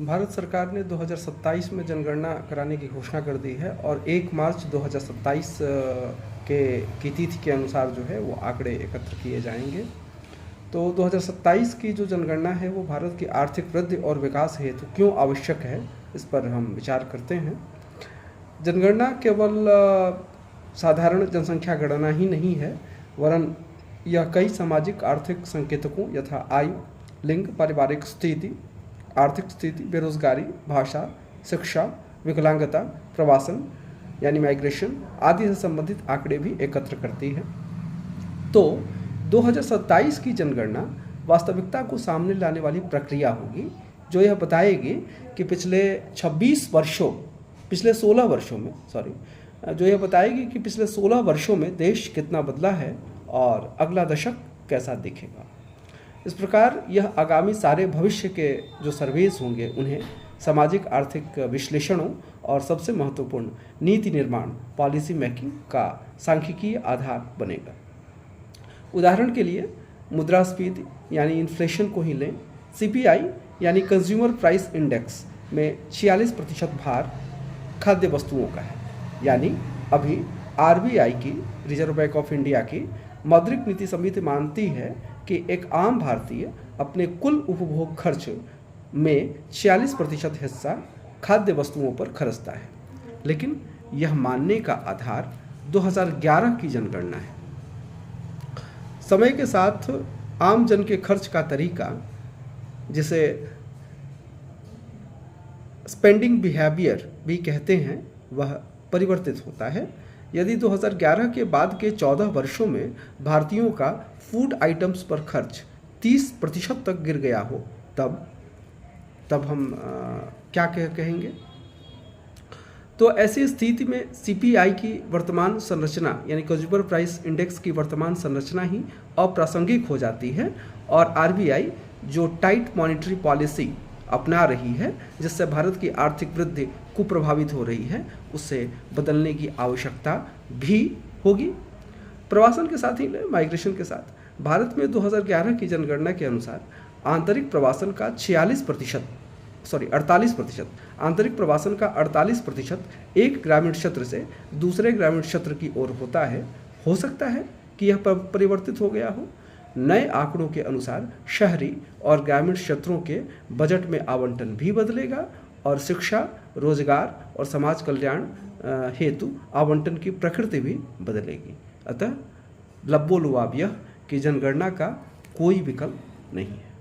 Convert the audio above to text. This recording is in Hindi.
भारत सरकार ने 2027 में जनगणना कराने की घोषणा कर दी है और 1 मार्च 2027 की तिथि के अनुसार जो है वो आंकड़े एकत्र किए जाएंगे। तो 2027 की जो जनगणना है वो भारत की आर्थिक वृद्धि और विकास हेतु क्यों आवश्यक है, इस पर हम विचार करते हैं। जनगणना केवल साधारण जनसंख्या गणना ही नहीं है, वरन यह कई सामाजिक आर्थिक संकेतकों यथा आयु, लिंग, पारिवारिक स्थिति, आर्थिक स्थिति, बेरोजगारी, भाषा, शिक्षा, विकलांगता, प्रवासन यानी माइग्रेशन आदि से संबंधित आंकड़े भी एकत्र करती है। तो 2027 की जनगणना वास्तविकता को सामने लाने वाली प्रक्रिया होगी, जो यह बताएगी कि पिछले 16 वर्षों में देश कितना बदला है और अगला दशक कैसा दिखेगा। इस प्रकार यह आगामी सारे भविष्य के जो सर्वेस होंगे उन्हें सामाजिक आर्थिक विश्लेषणों और सबसे महत्वपूर्ण नीति निर्माण पॉलिसी मेकिंग का सांख्यिकीय आधार बनेगा। उदाहरण के लिए मुद्रास्फीति यानी इन्फ्लेशन को ही लें। CPI यानी कंज्यूमर प्राइस इंडेक्स में 46% भार खाद्य वस्तुओं का है। यानी अभी RBI की, रिजर्व बैंक ऑफ इंडिया की मौद्रिक नीति समिति मानती है कि एक आम भारतीय अपने कुल उपभोग खर्च में 46% हिस्सा खाद्य वस्तुओं पर खर्चता है। लेकिन यह मानने का आधार 2011 की जनगणना है। समय के साथ आम जन के खर्च का तरीका, जिसे स्पेंडिंग बिहेवियर भी कहते हैं, वह परिवर्तित होता है। यदि 2011 के बाद के 14 वर्षों में भारतीयों का फूड आइटम्स पर खर्च 30% तक गिर गया हो, तब हम क्या कहेंगे। तो ऐसी स्थिति में CPI की वर्तमान संरचना यानी कंज्यूमर प्राइस इंडेक्स की वर्तमान संरचना ही अप्रासंगिक हो जाती है और RBI जो टाइट मॉनेटरी पॉलिसी अपना रही है, जिससे भारत की आर्थिक वृद्धि कुप्रभावित हो रही है, उससे बदलने की आवश्यकता भी होगी। प्रवासन के साथ ही माइग्रेशन के साथ भारत में 2011 की जनगणना के अनुसार आंतरिक प्रवासन का 48%, आंतरिक प्रवासन का 48% एक ग्रामीण क्षेत्र से दूसरे ग्रामीण क्षेत्र की ओर होता है। हो सकता है कि यह परिवर्तित हो गया हो। नए आंकड़ों के अनुसार शहरी और ग्रामीण क्षेत्रों के बजट में आवंटन भी बदलेगा और शिक्षा, रोजगार और समाज कल्याण हेतु आवंटन की प्रकृति भी बदलेगी। अतः लब्बो लुआब यह कि जनगणना का कोई विकल्प नहीं है।